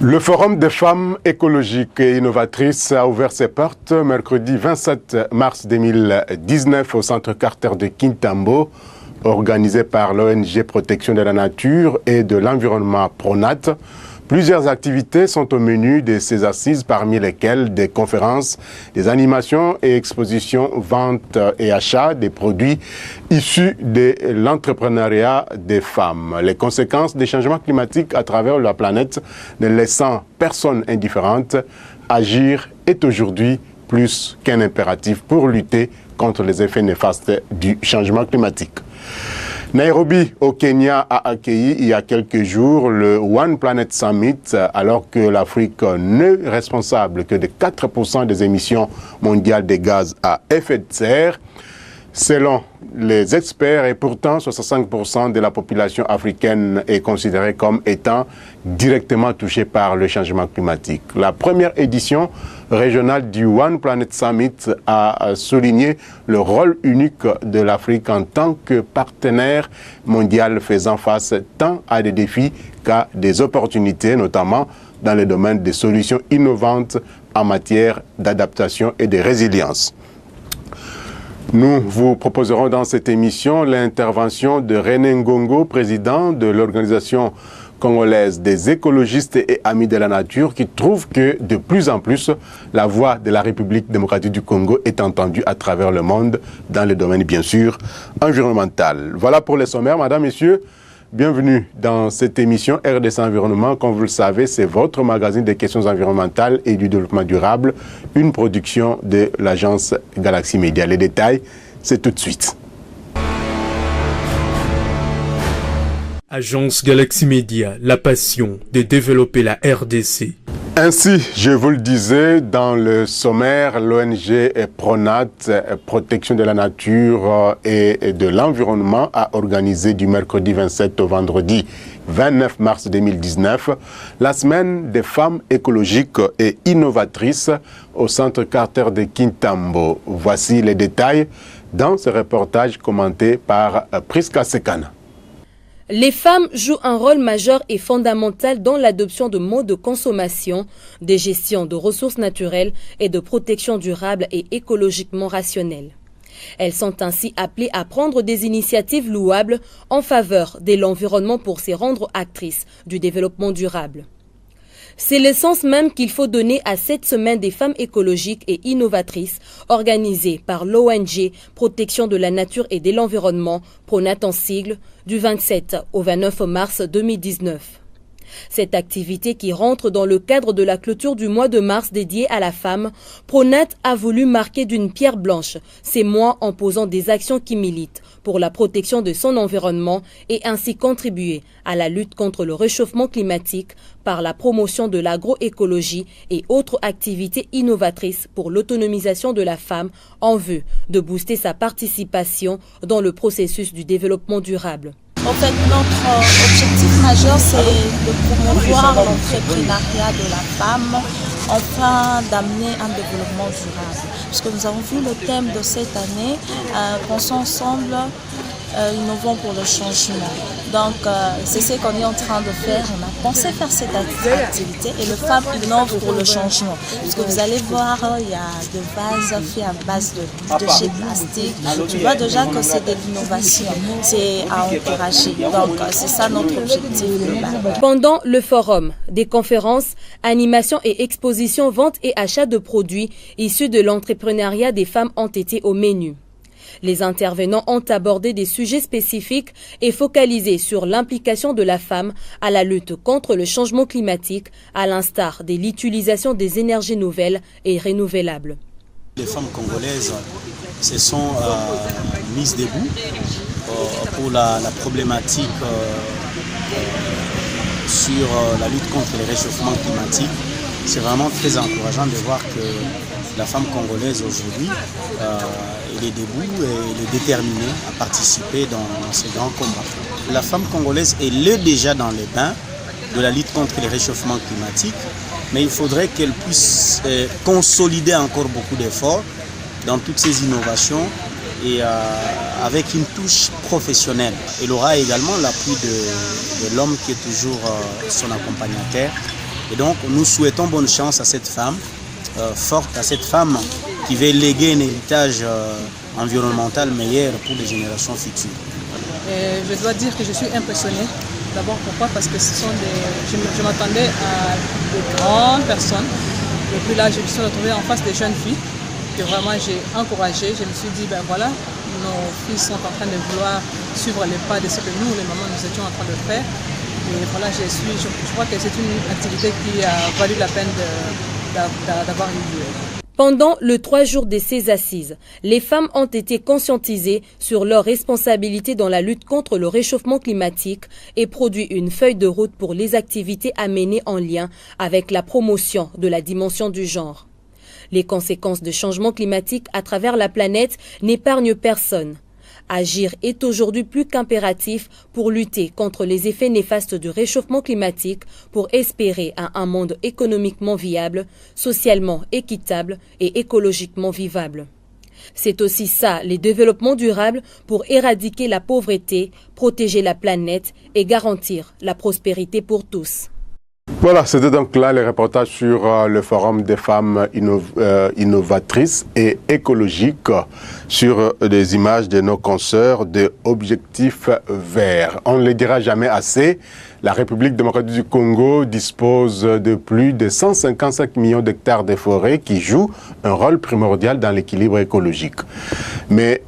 Le Forum des femmes écologiques et innovatrices a ouvert ses portes mercredi 27 mars 2019 au centre Carter de Kintambo, organisé par l'ONG Protection de la Nature et de l'Environnement Pronat. Plusieurs activités sont au menu de ces assises, parmi lesquelles des conférences, des animations et expositions, vente et achat des produits issus de l'entrepreneuriat des femmes. Les conséquences des changements climatiques à travers la planète ne laissant personne indifférente, agir est aujourd'hui plus qu'un impératif pour lutter contre les effets néfastes du changement climatique. Nairobi, au Kenya, a accueilli il y a quelques jours le One Planet Summit, alors que l'Afrique n'est responsable que de 4% des émissions mondiales de gaz à effet de serre. Selon les experts, et pourtant 65% de la population africaine est considérée comme étant directement touchée par le changement climatique. La première édition régionale du One Planet Summit a souligné le rôle unique de l'Afrique en tant que partenaire mondial faisant face tant à des défis qu'à des opportunités, notamment dans le domaine des solutions innovantes en matière d'adaptation et de résilience. Nous vous proposerons dans cette émission l'intervention de René Ngongo, président de l'organisation congolaise des écologistes et amis de la nature, qui trouve que de plus en plus la voix de la République démocratique du Congo est entendue à travers le monde dans le domaine bien sûr environnemental. Voilà pour les sommaires, madame, messieurs. Bienvenue dans cette émission RDC Environnement. Comme vous le savez, c'est votre magazine des questions environnementales et du développement durable, une production de l'agence Galaxy Media. Les détails, c'est tout de suite. Agence Galaxy Media, la passion de développer la RDC. Ainsi, je vous le disais, dans le sommaire, l'ONG Pronat, Protection de la Nature et de l'Environnement, a organisé du mercredi 27 au vendredi 29 mars 2019 la semaine des femmes écologiques et innovatrices au centre Carter de Kintambo. Voici les détails dans ce reportage commenté par Priska Sekana. Les femmes jouent un rôle majeur et fondamental dans l'adoption de modes de consommation, de gestion de ressources naturelles et de protection durable et écologiquement rationnelle. Elles sont ainsi appelées à prendre des initiatives louables en faveur de l'environnement pour se rendre actrices du développement durable. C'est le sens même qu'il faut donner à cette semaine des femmes écologiques et innovatrices organisée par l'ONG Protection de la Nature et de l'Environnement, Pronat en sigle, du 27 au 29 mars 2019. Cette activité qui rentre dans le cadre de la clôture du mois de mars dédié à la femme, Pronat a voulu marquer d'une pierre blanche ces mois en posant des actions qui militent pour la protection de son environnement et ainsi contribuer à la lutte contre le réchauffement climatique par la promotion de l'agroécologie et autres activités innovatrices pour l'autonomisation de la femme en vue de booster sa participation dans le processus du développement durable. En fait, notre objectif majeur, c'est de promouvoir l'entrepreneuriat de la femme afin d'amener un développement durable. Puisque nous avons vu le thème de cette année, pensons ensemble, innovons pour le changement. Donc, c'est ce qu'on est en train de faire. On a pensé faire cette activité et le FAB innove pour le changement. Parce que vous allez voir, il y a des vases faits à base de déchets plastiques. Tu vois déjà que c'est de l'innovation. C'est à encourager. Donc, c'est ça notre objectif global. Pendant le forum, des conférences, animations et expositions, vente et achat de produits issus de l'entrepreneuriat des femmes ont été au menu. Les intervenants ont abordé des sujets spécifiques et focalisés sur l'implication de la femme à la lutte contre le changement climatique, à l'instar de l'utilisation des énergies nouvelles et renouvelables. Les femmes congolaises se sont mises debout pour la problématique sur la lutte contre le réchauffement climatique. C'est vraiment très encourageant de voir que la femme congolaise aujourd'hui elle est debout et elle est déterminée à participer dans ces grands combats. La femme congolaise est déjà dans les bains de la lutte contre le réchauffement climatique, mais il faudrait qu'elle puisse consolider encore beaucoup d'efforts dans toutes ces innovations et avec une touche professionnelle. Elle aura également l'appui de l'homme qui est toujours son accompagnateur Et donc nous souhaitons bonne chance à cette femme forte, à cette femme qui veut léguer un héritage environnemental meilleur pour les générations futures. Et je dois dire que je suis impressionnée. D'abord pourquoi? Parce que ce sont je m'attendais à de grandes personnes. Et puis là, je me suis retrouvée en face des jeunes filles que vraiment j'ai encouragées. Je me suis dit, ben voilà, nos filles sont en train de vouloir suivre les pas de ce que nous, les mamans, nous étions en train de faire. Et voilà, je crois que c'est une activité qui a valu la peine d'avoir eu lieu. Pendant le 3 jours de ces assises, les femmes ont été conscientisées sur leurs responsabilités dans la lutte contre le réchauffement climatique et produit une feuille de route pour les activités à mener en lien avec la promotion de la dimension du genre. Les conséquences du changement climatique à travers la planète n'épargnent personne. Agir est aujourd'hui plus qu'impératif pour lutter contre les effets néfastes du réchauffement climatique, pour espérer un monde économiquement viable, socialement équitable et écologiquement vivable. C'est aussi ça, les développements durables pour éradiquer la pauvreté, protéger la planète et garantir la prospérité pour tous. Voilà, c'était donc là les reportages sur le forum des femmes innovatrices et écologiques sur des images de nos consoeurs de Objectif Vert. On ne le dira jamais assez, la République démocratique du Congo dispose de plus de 155 millions d'hectares de forêts qui jouent un rôle primordial dans l'équilibre écologique. Mais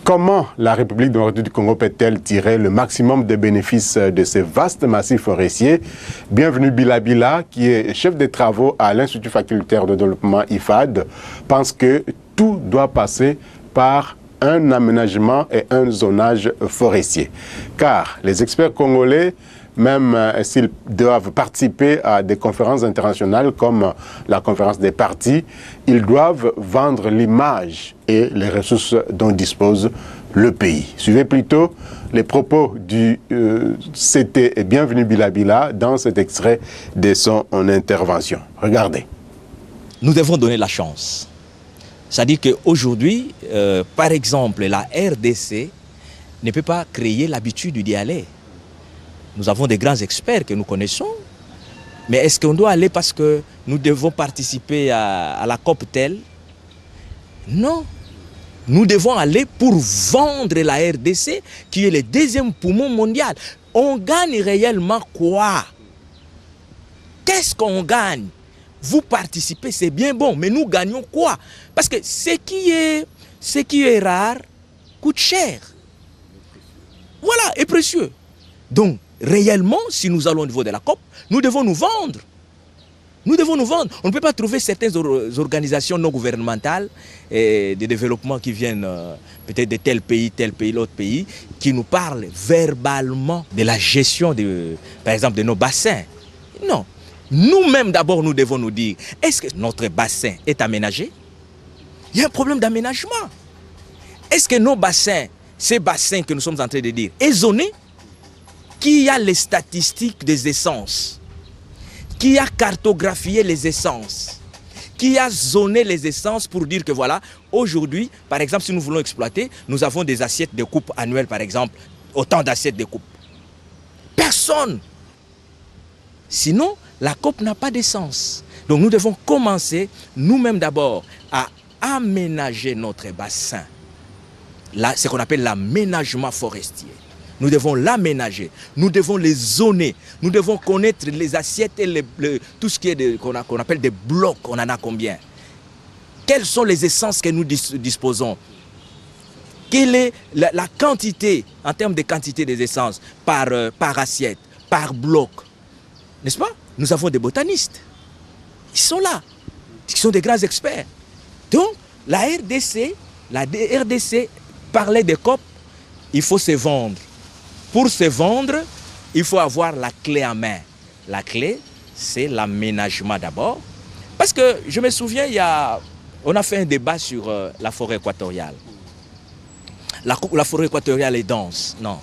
comment la République démocratique du Congo peut-elle tirer le maximum des bénéfices de ces vastes massifs forestiers? Bienvenue Bila, qui est chef des travaux à l'Institut facultaire de développement IFAD, pense que tout doit passer par un aménagement et un zonage forestier. Car les experts congolais, même s'ils doivent participer à des conférences internationales comme la conférence des partis, ils doivent vendre l'image et les ressources dont dispose le pays. Suivez plutôt les propos du CT Bienvenue Bila dans cet extrait de son intervention. Regardez. Nous devons donner la chance. C'est-à-dire qu'aujourd'hui, par exemple, la RDC ne peut pas créer l'habitude d'y aller. Nous avons des grands experts que nous connaissons, mais est-ce qu'on doit aller parce que nous devons participer à la COP telle? Non. Nous devons aller pour vendre la RDC, qui est le deuxième poumon mondial. On gagne réellement quoi? Qu'est-ce qu'on gagne? Vous participez, c'est bien bon, mais nous gagnons quoi? Parce que ce qui est rare coûte cher. Voilà, et précieux. Donc, réellement, si nous allons au niveau de la COP, nous devons nous vendre. Nous devons nous vendre. On ne peut pas trouver certaines organisations non gouvernementales et de développement qui viennent peut-être de tel pays, l'autre pays, qui nous parlent verbalement de la gestion, par exemple, de nos bassins. Non. Nous-mêmes, d'abord, nous devons nous dire, est-ce que notre bassin est aménagé? Il y a un problème d'aménagement. Est-ce que nos bassins, ces bassins que nous sommes en train de dire, est zonés? Qui a les statistiques des essences? Qui a cartographié les essences? Qui a zoné les essences pour dire que voilà, aujourd'hui, par exemple, si nous voulons exploiter, nous avons des assiettes de coupe annuelles, par exemple, autant d'assiettes de coupe. Personne. Sinon, la COP n'a pas d'essence. Donc nous devons commencer nous-mêmes d'abord à aménager notre bassin. Là, ce qu'on appelle l'aménagement forestier. Nous devons l'aménager, nous devons les zoner, nous devons connaître les assiettes et tout ce qui est qu'on appelle des blocs, on en a combien? Quelles sont les essences que nous disposons? Quelle est la quantité, en termes de quantité des essences, par assiette, par bloc? N'est-ce pas? Nous avons des botanistes. Ils sont là. Ils sont des grands experts. Donc, la RDC parlait des COP, il faut se vendre. Pour se vendre, il faut avoir la clé en main. La clé, c'est l'aménagement d'abord. Parce que je me souviens, on a fait un débat sur la forêt équatoriale. La forêt équatoriale est dense. Non.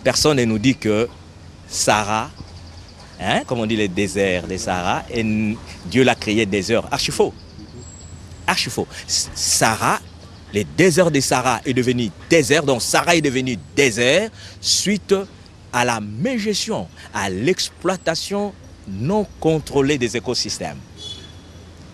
Personne ne nous dit que Sahara, comme on dit les déserts des Sahara, et Dieu l'a créé désert. Archi faux. Archi faux. Sahara, les déserts des Sahara est devenu désert, donc Sahara est devenu désert suite à la mégestion, à l'exploitation non contrôlée des écosystèmes.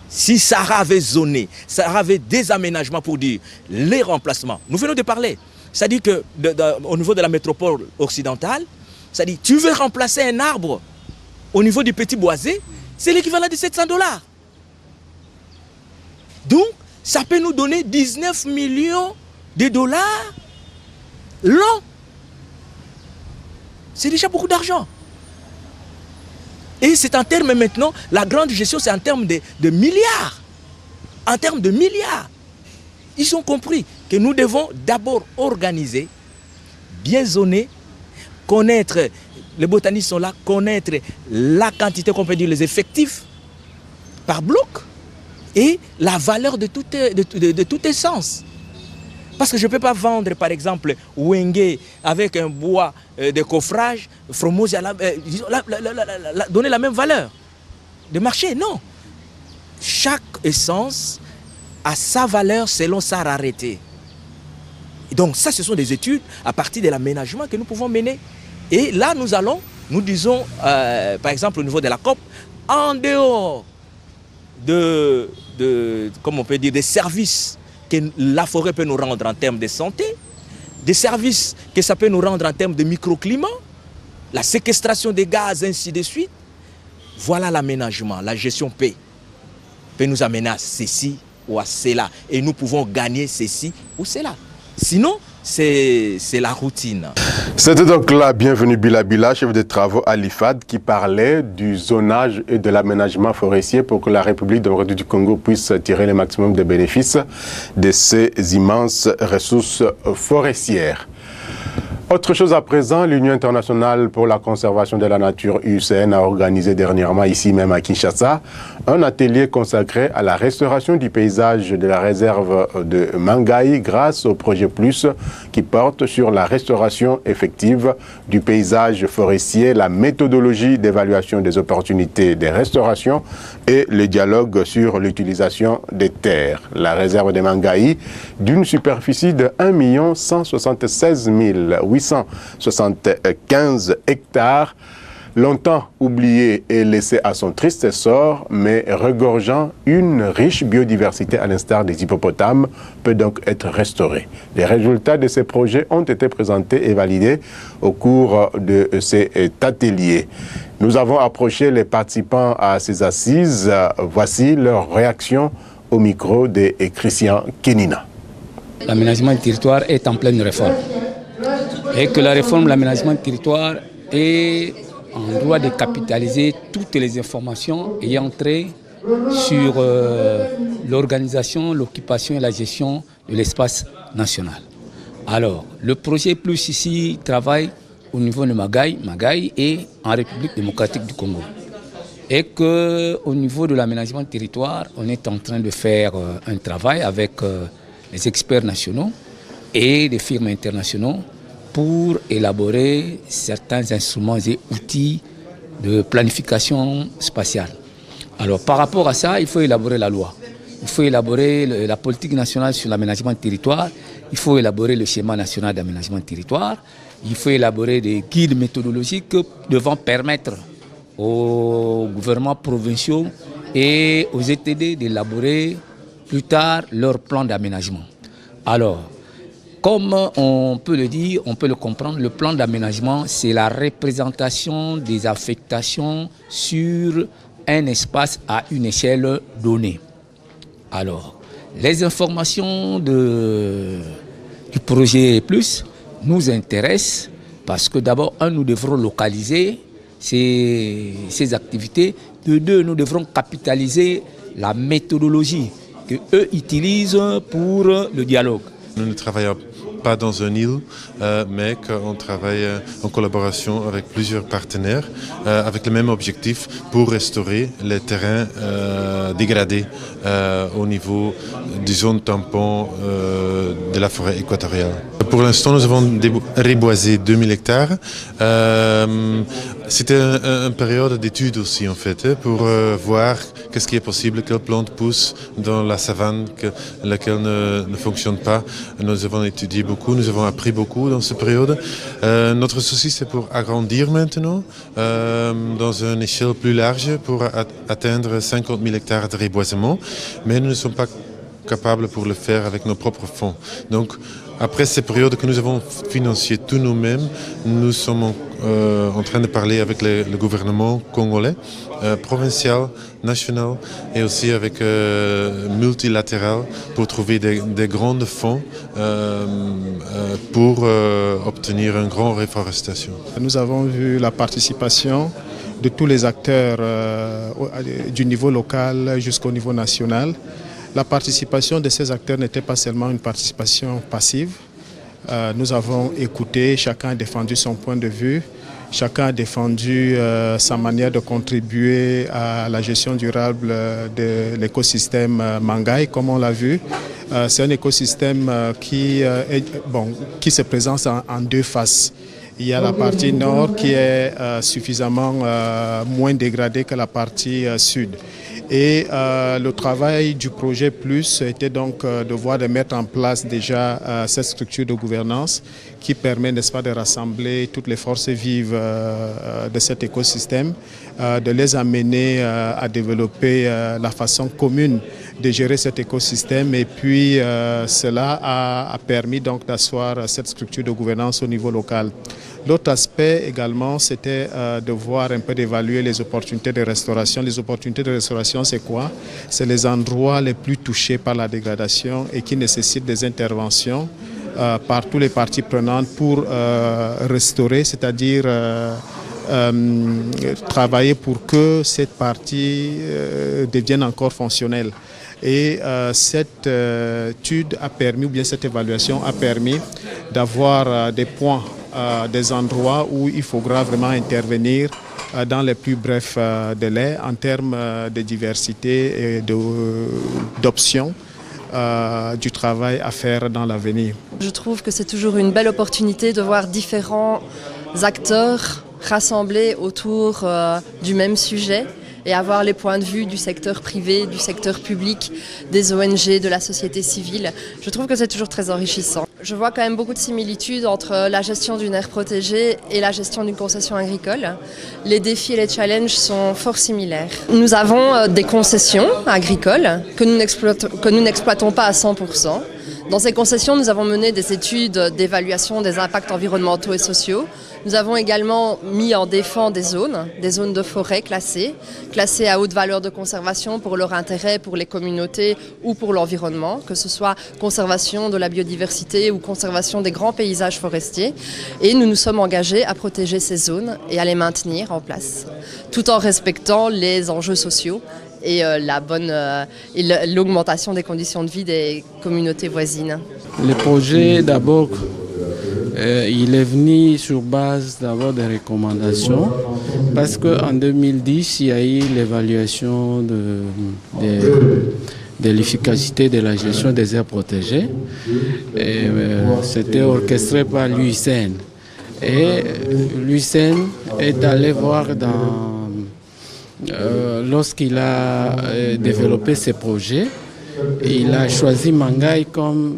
Si Sahara avait zoné, Sahara avait des aménagements pour dire les remplacements. Nous venons de parler. C'est-à-dire qu'au niveau de la métropole occidentale, c'est-à-dire tu veux remplacer un arbre au niveau du petit boisé, c'est l'équivalent de $700. Donc, ça peut nous donner 19 millions de dollars l'an. C'est déjà beaucoup d'argent. Et c'est en termes maintenant, la grande gestion, c'est en termes de milliards. En termes de milliards. Ils ont compris que nous devons d'abord organiser, bien zoner, connaître, les botanistes sont là, connaître la quantité, qu'on peut dire, les effectifs par bloc et la valeur de toute essence. Parce que je ne peux pas vendre, par exemple, Wenge avec un bois de coffrage, Fromose, donner la même valeur de marché. Non. Chaque essence a sa valeur selon sa rareté. Et donc ça, ce sont des études à partir de l'aménagement que nous pouvons mener. Et là, nous disons, par exemple, au niveau de la COP, en dehors comme on peut dire, des services que la forêt peut nous rendre en termes de santé, des services que ça peut nous rendre en termes de microclimat, la séquestration des gaz, ainsi de suite. Voilà l'aménagement, la gestion peut nous amener à ceci ou à cela. Et nous pouvons gagner ceci ou cela. Sinon, c'est la routine. C'était donc là, bienvenue Bila, chef de travaux à l'IFAD, qui parlait du zonage et de l'aménagement forestier pour que la République démocratique du Congo puisse tirer le maximum de bénéfices de ces immenses ressources forestières. Autre chose à présent, l'Union internationale pour la conservation de la nature, UCN, a organisé dernièrement, ici même à Kinshasa, un atelier consacré à la restauration du paysage de la réserve de Mangaï grâce au projet Plus qui porte sur la restauration effective du paysage forestier, la méthodologie d'évaluation des opportunités de restauration et le dialogue sur l'utilisation des terres. La réserve de Mangaï, d'une superficie de 1 176 875 hectares, longtemps oublié et laissé à son triste sort, mais regorgeant une riche biodiversité à l'instar des hippopotames, peut donc être restaurée. Les résultats de ces projets ont été présentés et validés au cours de cet atelier. Nous avons approché les participants à ces assises. Voici leur réaction au micro de Christian Kenina. L'aménagement du territoire est en pleine réforme. Et que la réforme de l'aménagement du territoire est en droit de capitaliser toutes les informations ayant trait sur l'organisation, l'occupation et la gestion de l'espace national. Alors, le projet Plus ici travaille au niveau de Mangaï et en République démocratique du Congo. Et qu'au niveau de l'aménagement du territoire, on est en train de faire un travail avec les experts nationaux et des firmes internationaux pour élaborer certains instruments et outils de planification spatiale. Alors par rapport à ça, il faut élaborer la loi. Il faut élaborer la politique nationale sur l'aménagement du territoire. Il faut élaborer le schéma national d'aménagement du territoire. Il faut élaborer des guides méthodologiques devant permettre aux gouvernements provinciaux et aux ETD d'élaborer plus tard leur plan d'aménagement. Alors, comme on peut le dire, on peut le comprendre, le plan d'aménagement, c'est la représentation des affectations sur un espace à une échelle donnée. Alors, les informations du projet Plus nous intéressent parce que d'abord, nous devrons localiser ces activités. De deux, nous devrons capitaliser la méthodologie qu'eux utilisent pour le dialogue. Nous ne travaillons pas dans une île, mais qu'on travaille en collaboration avec plusieurs partenaires avec le même objectif pour restaurer les terrains dégradés au niveau des zones tampons de la forêt équatoriale. Pour l'instant, nous avons reboisé 2000 hectares. C'était une période d'étude aussi, en fait, pour voir qu'est-ce qui est possible, quelles plantes poussent dans la savane, laquelle ne fonctionne pas. Nous avons étudié beaucoup, nous avons appris beaucoup dans cette période. Notre souci, c'est pour agrandir maintenant, dans une échelle plus large, pour atteindre 50 000 hectares de reboisement. Mais nous ne sommes pas capables pour le faire avec nos propres fonds. Donc, après ces périodes que nous avons financées tous nous-mêmes, nous sommes en train de parler avec le gouvernement congolais, provincial, national et aussi avec multilatéral pour trouver des grands fonds pour obtenir une grande réforestation. Nous avons vu la participation de tous les acteurs du niveau local jusqu'au niveau national. La participation de ces acteurs n'était pas seulement une participation passive. Nous avons écouté, chacun a défendu son point de vue, chacun a défendu sa manière de contribuer à la gestion durable de l'écosystème Mangaï, comme on l'a vu. C'est un écosystème qui se présente en deux faces. Il y a la partie nord qui est suffisamment moins dégradée que la partie sud. Et le travail du projet Plus était donc de mettre en place déjà cette structure de gouvernance qui permet, n'est-ce pas, de rassembler toutes les forces vives de cet écosystème, de les amener à développer la façon commune de gérer cet écosystème. Et puis cela a permis donc d'asseoir cette structure de gouvernance au niveau local. L'autre aspect également, c'était de voir un peu d'évaluer les opportunités de restauration. Les opportunités de restauration, c'est quoi? C'est les endroits les plus touchés par la dégradation et qui nécessitent des interventions par tous les parties prenantes pour restaurer, c'est-à-dire travailler pour que cette partie devienne encore fonctionnelle. Et cette étude a permis, ou bien cette évaluation a permis d'avoir des points, des endroits où il faudra vraiment intervenir dans les plus brefs délais en termes de diversité et d'options du travail à faire dans l'avenir. Je trouve que c'est toujours une belle opportunité de voir différents acteurs rassemblés autour du même sujet et avoir les points de vue du secteur privé, du secteur public, des ONG, de la société civile. Je trouve que c'est toujours très enrichissant. Je vois quand même beaucoup de similitudes entre la gestion d'une aire protégée et la gestion d'une concession agricole. Les défis et les challenges sont fort similaires. Nous avons des concessions agricoles que nous n'exploitons pas à 100%. Dans ces concessions, nous avons mené des études d'évaluation des impacts environnementaux et sociaux. Nous avons également mis en défense des zones de forêt classées à haute valeur de conservation pour leur intérêt, pour les communautés ou pour l'environnement, que ce soit conservation de la biodiversité ou conservation des grands paysages forestiers. Et nous nous sommes engagés à protéger ces zones et à les maintenir en place, tout en respectant les enjeux sociaux et l'augmentation des conditions de vie des communautés voisines. Le projet, d'abord, il est venu sur base d'abord des recommandations, parce qu'en 2010, il y a eu l'évaluation de l'efficacité de la gestion des aires protégées. C'était orchestré par l'UICN. Et l'UICN est allé voir lorsqu'il a développé ces projets, il a choisi Mangaï comme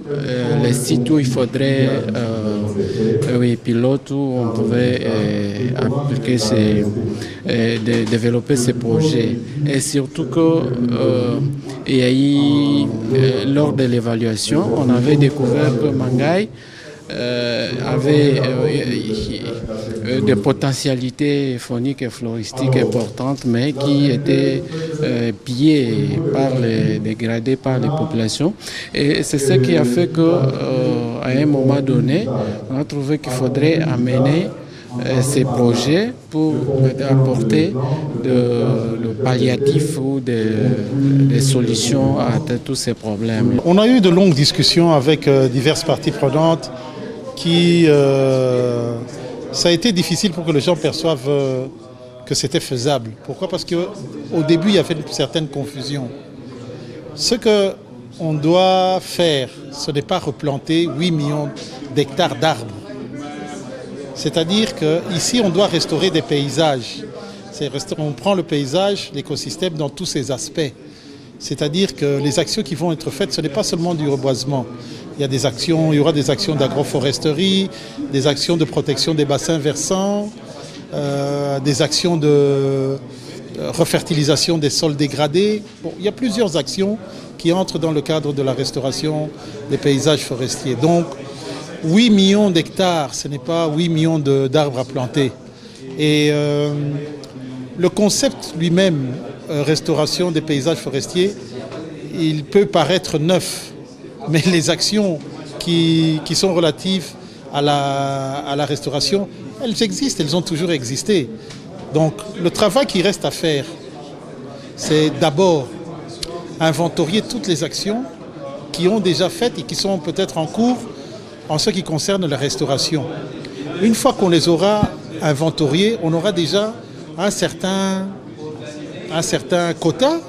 le site où il faudrait pilote, où on pouvait appliquer développer ces projets. Et surtout qu'il y a eu, lors de l'évaluation, on avait découvert que Mangaï avait des potentialités fauniques et floristiques importantes, mais qui étaient pillées dégradées par les populations. Et c'est ce qui a fait qu'à un moment donné, on a trouvé qu'il faudrait amener ces projets pour apporter de palliatifs ou des solutions à tous ces problèmes. On a eu de longues discussions avec diverses parties prenantes ça a été difficile pour que les gens perçoivent que c'était faisable. Pourquoi? Parce qu'au début, il y avait une certaine confusion. Ce que on doit faire, ce n'est pas replanter 8 millions d'hectares d'arbres. C'est-à-dire qu'ici, on doit restaurer des paysages. On prend le paysage, l'écosystème dans tous ses aspects. C'est-à-dire que les actions qui vont être faites, ce n'est pas seulement du reboisement. Il y aura des actions d'agroforesterie, des actions de protection des bassins versants, des actions de refertilisation des sols dégradés. Bon, il y a plusieurs actions qui entrent dans le cadre de la restauration des paysages forestiers. Donc, 8 millions d'hectares, ce n'est pas 8 millions d'arbres à planter. Et le concept lui-même, restauration des paysages forestiers, il peut paraître neuf, mais les actions qui sont relatives à la restauration, elles existent, elles ont toujours existé. Donc le travail qui reste à faire, c'est d'abord inventorier toutes les actions qui ont déjà faites et qui sont peut-être en cours en ce qui concerne la restauration. Une fois qu'on les aura inventoriées, on aura déjà un certain quota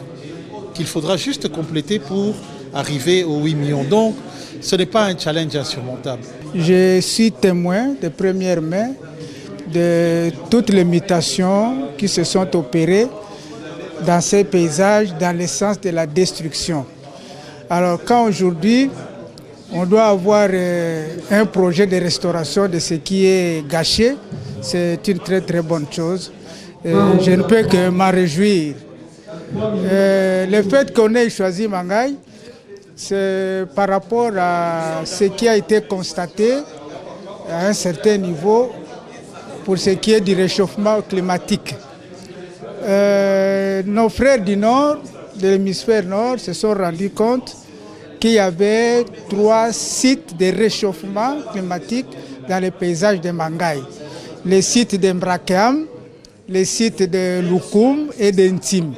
qu'il faudra juste compléter pour arriver aux 8 millions. Donc, ce n'est pas un challenge insurmontable. Je suis témoin de première main de toutes les mutations qui se sont opérées dans ces paysages dans le sens de la destruction. Alors, quand aujourd'hui, on doit avoir un projet de restauration de ce qui est gâché, c'est une très très bonne chose. Je ne peux que m'en réjouir. Le fait qu'on ait choisi Mangaï, c'est par rapport à ce qui a été constaté à un certain niveau pour ce qui est du réchauffement climatique. Nos frères du Nord, de l'hémisphère Nord, se sont rendus compte qu'il y avait 3 sites de réchauffement climatique dans les paysages de Mangaï. Les sites de Mbrakeam, les sites de Loukoum et d'Intim.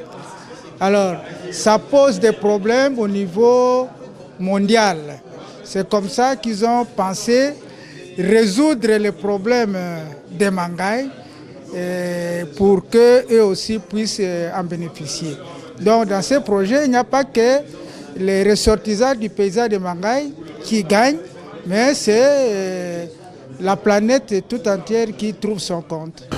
Alors, ça pose des problèmes au niveau mondial. C'est comme ça qu'ils ont pensé résoudre les problèmes des Mangaï pour qu'eux aussi puissent en bénéficier. Donc, dans ce projet, il n'y a pas que les ressortissants du paysage de Mangaï qui gagnent, mais c'est la planète tout entière qui trouve son compte.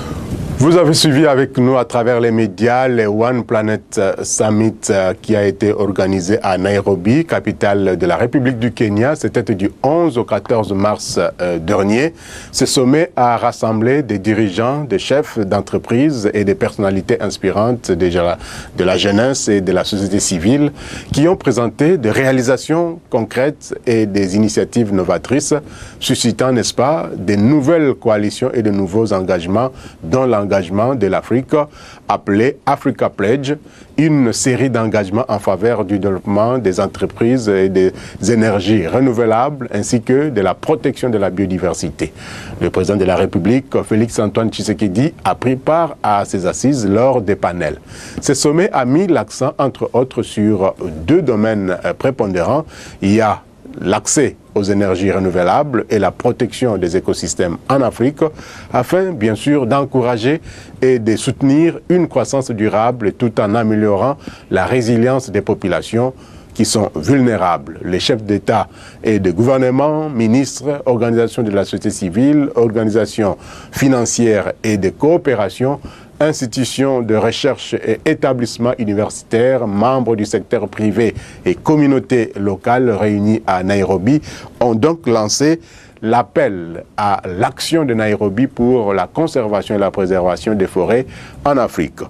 Vous avez suivi avec nous à travers les médias le One Planet Summit qui a été organisé à Nairobi, capitale de la République du Kenya. C'était du 11 au 14 mars dernier. Ce sommet a rassemblé des dirigeants, des chefs d'entreprise et des personnalités inspirantes de la jeunesse et de la société civile qui ont présenté des réalisations concrètes et des initiatives novatrices, suscitant, n'est-ce pas, des nouvelles coalitions et de nouveaux engagements dont l'engagement de l'Afrique appelé Africa Pledge, une série d'engagements en faveur du développement des entreprises et des énergies renouvelables ainsi que de la protection de la biodiversité. Le président de la République, Félix-Antoine Tshisekedi, a pris part à ces assises lors des panels. Ce sommet a mis l'accent, entre autres, sur 2 domaines prépondérants. Il y a l'accès aux énergies renouvelables et la protection des écosystèmes en Afrique, afin bien sûr d'encourager et de soutenir une croissance durable tout en améliorant la résilience des populations qui sont vulnérables. Les chefs d'État et de gouvernement, ministres, organisations de la société civile, organisations financières et de coopération, institutions de recherche et établissements universitaires, membres du secteur privé et communautés locales réunies à Nairobi ont donc lancé l'appel à l'action de Nairobi pour la conservation et la préservation des forêts en Afrique.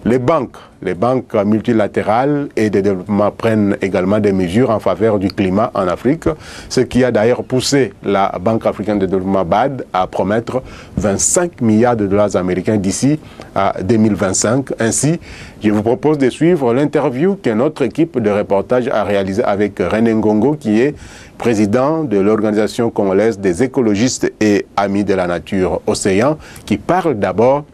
Les banques multilatérales et de développement prennent également des mesures en faveur du climat en Afrique, ce qui a d'ailleurs poussé la Banque africaine de développement BAD à promettre 25 milliards de dollars américains d'ici à 2025. Ainsi, je vous propose de suivre l'interview que notre équipe de reportage a réalisée avec René Ngongo, qui est président de l'Organisation congolaise des écologistes et amis de la nature Océan, qui parle d'abord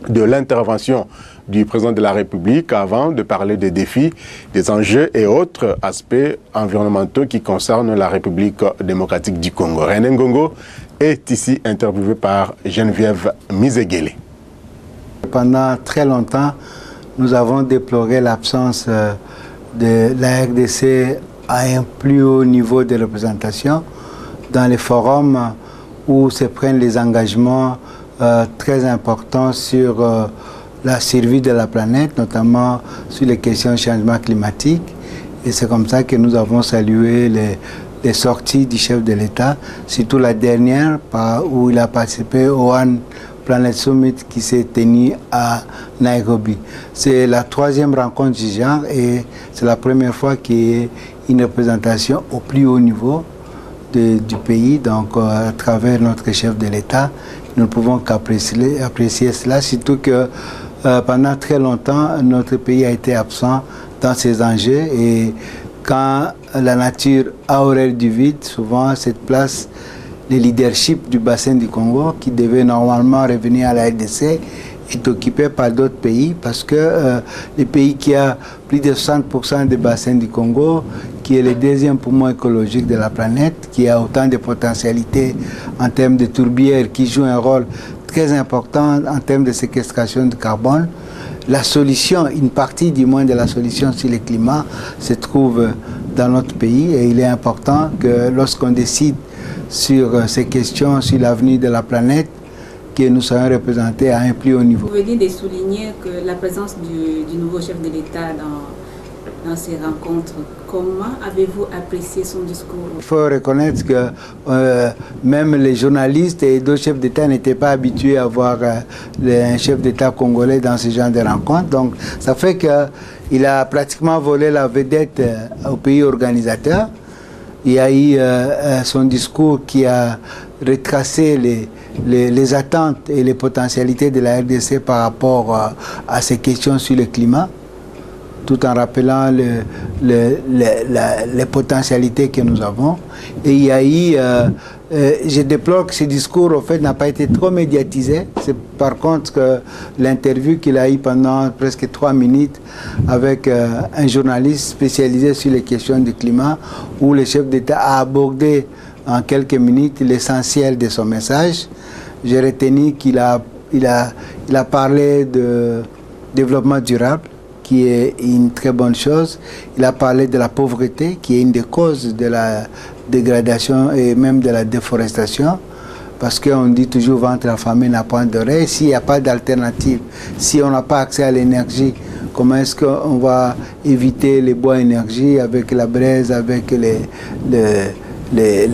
de l'intervention du président de la République avant de parler des défis, des enjeux et autres aspects environnementaux qui concernent la République démocratique du Congo. René Ngongo est ici interviewé par Geneviève Mizegele. Pendant très longtemps, nous avons déploré l'absence de la RDC à un plus haut niveau de représentation dans les forums où se prennent les engagements très importants sur la survie de la planète, notamment sur les questions de changement climatique. Et c'est comme ça que nous avons salué les sorties du chef de l'État, surtout la dernière où il a participé au One Planet Summit qui s'est tenu à Nairobi. C'est la 3e rencontre du genre et c'est la première fois qu'il y ait une représentation au plus haut niveau du pays. Donc à travers notre chef de l'État, nous ne pouvons qu'apprécier cela, surtout que pendant très longtemps, notre pays a été absent dans ces enjeux et quand la nature a horreur du vide, souvent cette place, le leadership du bassin du Congo, qui devait normalement revenir à la RDC, est occupé par d'autres pays parce que le pays qui a plus de 60% des bassins du Congo, qui est le 2e poumon écologique de la planète, qui a autant de potentialités en termes de tourbières, qui joue un rôle très important en termes de séquestration de carbone. La solution, une partie du moins de la solution sur le climat se trouve dans notre pays et il est important que lorsqu'on décide sur ces questions, sur l'avenir de la planète, que nous soyons représentés à un plus haut niveau. Vous venez de souligner que la présence du nouveau chef de l'État dans ces rencontres, comment avez-vous apprécié son discours? Il faut reconnaître que même les journalistes et d'autres chefs d'État n'étaient pas habitués à voir un chef d'État congolais dans ce genre de rencontres. Donc ça fait qu'il a pratiquement volé la vedette au pays organisateur. Il y a eu son discours qui a retracé les attentes et les potentialités de la RDC par rapport à ces questions sur le climat, tout en rappelant les potentialités que nous avons. Et il y a eu, je déplore que ce discours, au fait, n'a pas été trop médiatisé. C'est par contre que l'interview qu'il a eu pendant presque 3 minutes avec un journaliste spécialisé sur les questions du climat, où le chef d'État a abordé en quelques minutes l'essentiel de son message. J'ai retenu qu'il a parlé de développement durable, qui est une très bonne chose. Il a parlé de la pauvreté, qui est une des causes de la dégradation et même de la déforestation. Parce qu'on dit toujours ventre affamé n'a point d'oreille. S'il n'y a pas d'alternative, si on n'a pas accès à l'énergie, comment est-ce qu'on va éviter les bois énergie avec la braise, avec les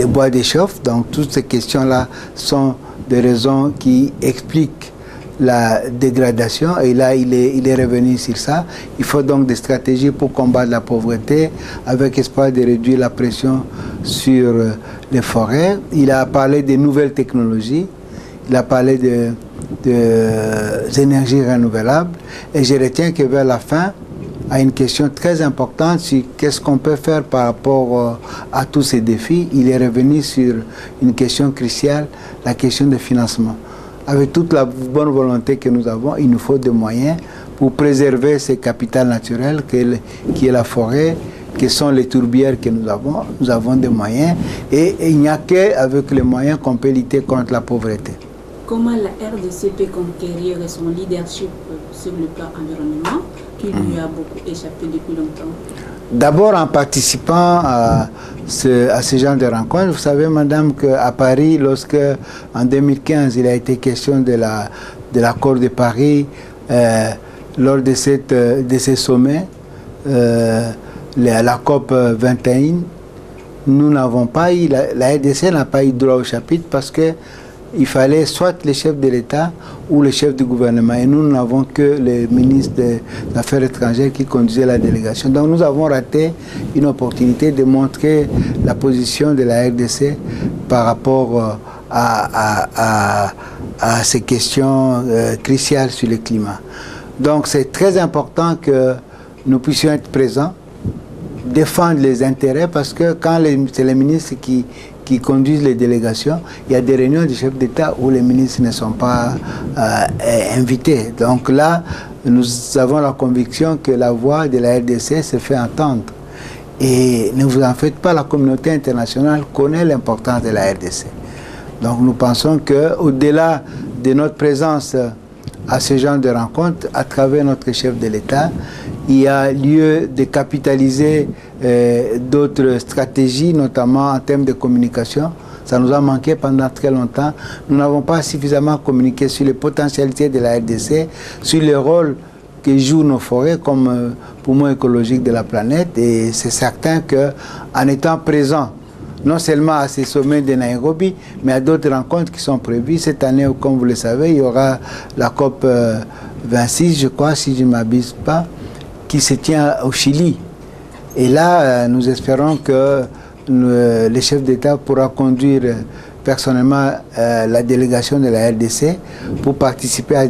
bois d'échauffe? Donc toutes ces questions-là sont des raisons qui expliquent la dégradation et là il est revenu sur ça. Il faut donc des stratégies pour combattre la pauvreté avec espoir de réduire la pression sur les forêts. Il a parlé des nouvelles technologies, il a parlé des énergies renouvelables et je retiens que vers la fin à une question très importante sur qu'est-ce qu'on peut faire par rapport à tous ces défis. Il est revenu sur une question cruciale, la question de financement. Avec toute la bonne volonté que nous avons, il nous faut des moyens pour préserver ce capital naturel qui est la forêt, qui sont les tourbières que nous avons. Nous avons des moyens et il n'y a qu'avec les moyens qu'on peut lutter contre la pauvreté. Comment la RDC peut conquérir son leadership sur le plan environnement qui lui a beaucoup échappé depuis longtemps? D'abord en participant à ce genre de rencontres. Vous savez, madame, qu'à Paris, lorsque en 2015, il a été question de l'accord de Paris, lors de ces sommets, la COP 21, nous n'avons pas eu, la RDC n'a pas eu droit au chapitre parce que il fallait soit le chef de l'État ou le chef du gouvernement. Et nous n'avons que le ministre des Affaires étrangères qui conduisait la délégation. Donc nous avons raté une opportunité de montrer la position de la RDC par rapport à ces questions cruciales sur le climat. Donc c'est très important que nous puissions être présents, défendre les intérêts, parce que quand c'est les ministres qui conduisent les délégations, il y a des réunions du chef d'État où les ministres ne sont pas invités. Donc là, nous avons la conviction que la voix de la RDC se fait entendre. Et ne vous en faites pas, la communauté internationale connaît l'importance de la RDC. Donc nous pensons qu'au-delà de notre présence à ce genre de rencontres à travers notre chef de l'État. Il y a lieu de capitaliser d'autres stratégies, notamment en termes de communication. Ça nous a manqué pendant très longtemps. Nous n'avons pas suffisamment communiqué sur les potentialités de la RDC, sur le rôle que jouent nos forêts comme poumon écologique de la planète. Et c'est certain qu'en étant présent, non seulement à ces sommets de Nairobi, mais à d'autres rencontres qui sont prévues. Cette année, comme vous le savez, il y aura la COP 26, je crois, si je ne m'abuse pas, qui se tient au Chili. Et là, nous espérons que le chef d'État pourra conduire personnellement la délégation de la RDC pour participer à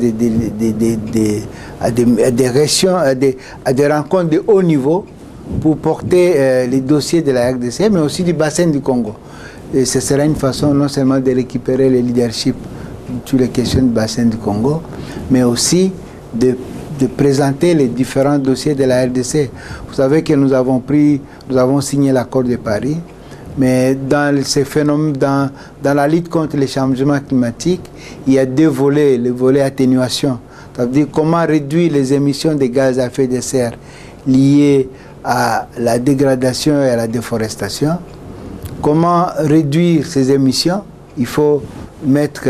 des rencontres de haut niveau pour porter les dossiers de la RDC, mais aussi du bassin du Congo. Et ce sera une façon non seulement de récupérer le leadership sur les questions du bassin du Congo, mais aussi de présenter les différents dossiers de la RDC. Vous savez que nous avons signé l'accord de Paris, mais dans ces phénomènes, dans la lutte contre les changements climatiques, il y a deux volets. Le volet atténuation, c'est-à-dire comment réduire les émissions de gaz à effet de serre liées à la dégradation et à la déforestation. Comment réduire ces émissions? Il faut mettre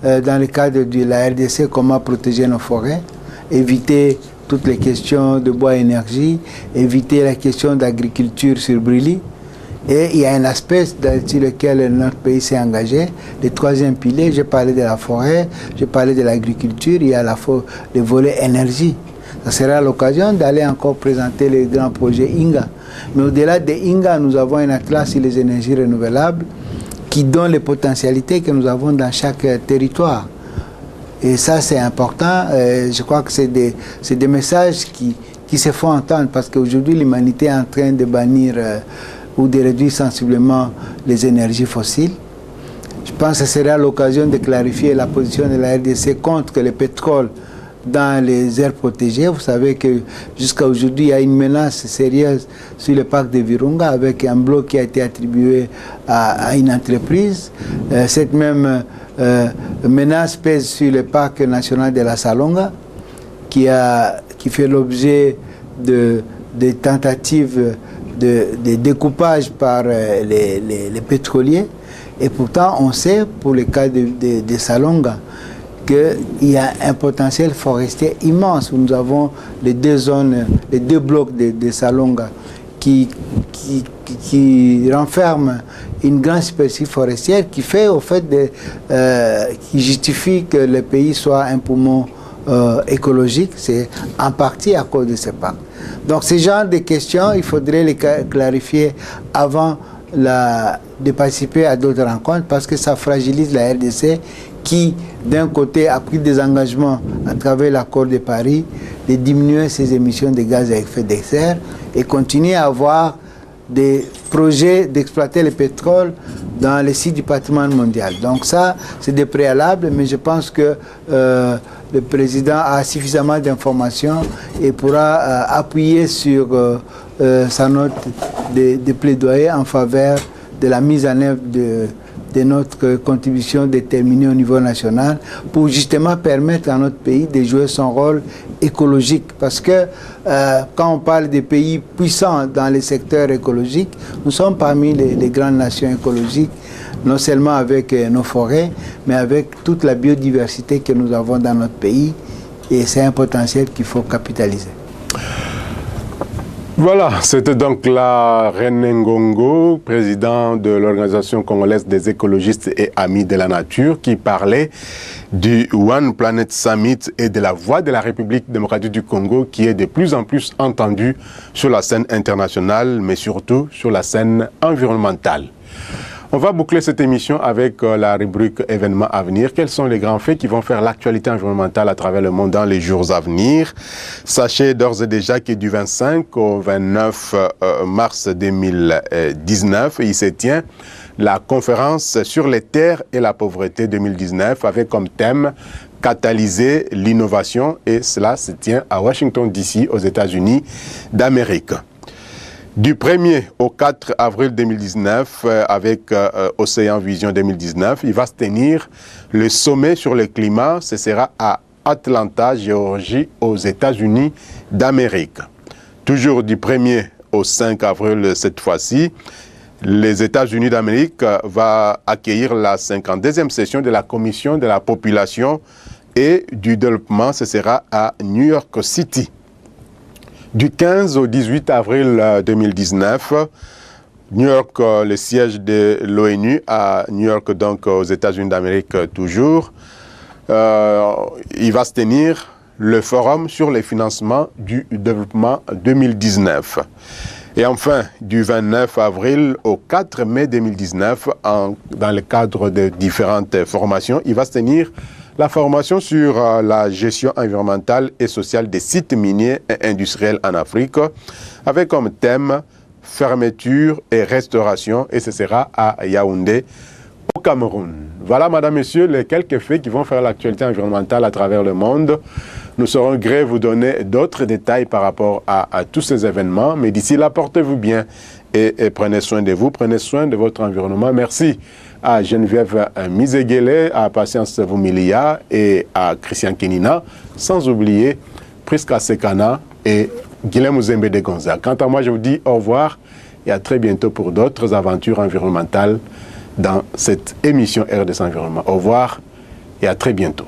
dans le cadre de la RDC comment protéger nos forêts, éviter toutes les questions de bois énergie, éviter la question d'agriculture sur brûlis. Et il y a un aspect sur lequel notre pays s'est engagé, le troisième pilier, j'ai parlé de la forêt, j'ai parlé de l'agriculture, il y a le volet énergie. Ça sera l'occasion d'aller encore présenter les grands projets INGA. Mais au-delà de INGA, nous avons un atlas sur les énergies renouvelables qui donne les potentialités que nous avons dans chaque territoire. Et ça, c'est important. Je crois que c'est des messages qui se font entendre parce qu'aujourd'hui, l'humanité est en train de bannir ou de réduire sensiblement les énergies fossiles. Je pense que ce sera l'occasion de clarifier la position de la RDC contre le pétrole dans les aires protégées. Vous savez que jusqu'à aujourd'hui, il y a une menace sérieuse sur le parc de Virunga avec un bloc qui a été attribué à une entreprise. Cette même menace pèse sur le parc national de la Salonga qui fait l'objet de tentatives de découpage par les pétroliers. Et pourtant, on sait, pour le cas de Salonga, qu'il y a un potentiel forestier immense. Nous avons les deux blocs de Salonga qui renferment une grande superficie forestière qui fait au fait qui justifie que le pays soit un poumon écologique. C'est en partie à cause de ce parc. Donc ce genre de questions, il faudrait les clarifier avant de participer à d'autres rencontres parce que ça fragilise la RDC qui, d'un côté, a pris des engagements à travers l'accord de Paris de diminuer ses émissions de gaz à effet de serre et continue à avoir des projets d'exploiter le pétrole dans les sites du patrimoine mondial. Donc ça, c'est des préalables, mais je pense que le président a suffisamment d'informations et pourra appuyer sur sa note de plaidoyer en faveur de la mise en œuvre de notre contribution déterminée au niveau national pour justement permettre à notre pays de jouer son rôle écologique. Parce que quand on parle des pays puissants dans les secteurs écologiques, nous sommes parmi les grandes nations écologiques, non seulement avec nos forêts, mais avec toute la biodiversité que nous avons dans notre pays. Et c'est un potentiel qu'il faut capitaliser. Voilà, c'était donc la René Ngongo, président de l'Organisation congolaise des écologistes et amis de la nature, qui parlait du One Planet Summit et de la voix de la République démocratique du Congo qui est de plus en plus entendue sur la scène internationale, mais surtout sur la scène environnementale. On va boucler cette émission avec la rubrique événements à venir. Quels sont les grands faits qui vont faire l'actualité environnementale à travers le monde dans les jours à venir? Sachez d'ores et déjà que du 25 au 29 mars 2019, il se tient la conférence sur les terres et la pauvreté 2019 avec comme thème catalyser l'innovation et cela se tient à Washington DC aux États-Unis d'Amérique. Du 1er au 4 avril 2019, avec Océan Vision 2019, il va se tenir le sommet sur le climat. Ce sera à Atlanta, Géorgie, aux États-Unis d'Amérique. Toujours du 1er au 5 avril cette fois-ci, les États-Unis d'Amérique va accueillir la 52e session de la Commission de la population et du développement. Ce sera à New York City. Du 15 au 18 avril 2019, New York, le siège de l'ONU à New York, donc aux États-Unis d'Amérique toujours, il va se tenir le forum sur les financements du développement 2019. Et enfin, du 29 avril au 4 mai 2019, dans le cadre de différentes formations, il va se tenir la formation sur la gestion environnementale et sociale des sites miniers et industriels en Afrique, avec comme thème fermeture et restauration, et ce sera à Yaoundé, au Cameroun. Voilà, madame, messieurs, les quelques faits qui vont faire l'actualité environnementale à travers le monde. Nous serons gré vous donner d'autres détails par rapport à tous ces événements, mais d'ici là, portez-vous bien et prenez soin de vous, prenez soin de votre environnement. Merci à Geneviève Mizegele, à Patience Vumilia et à Christian Kenina, sans oublier Priska Sekana et Guilhem Zembe de Gonza. Quant à moi, je vous dis au revoir et à très bientôt pour d'autres aventures environnementales dans cette émission RDC Environnement. Au revoir et à très bientôt.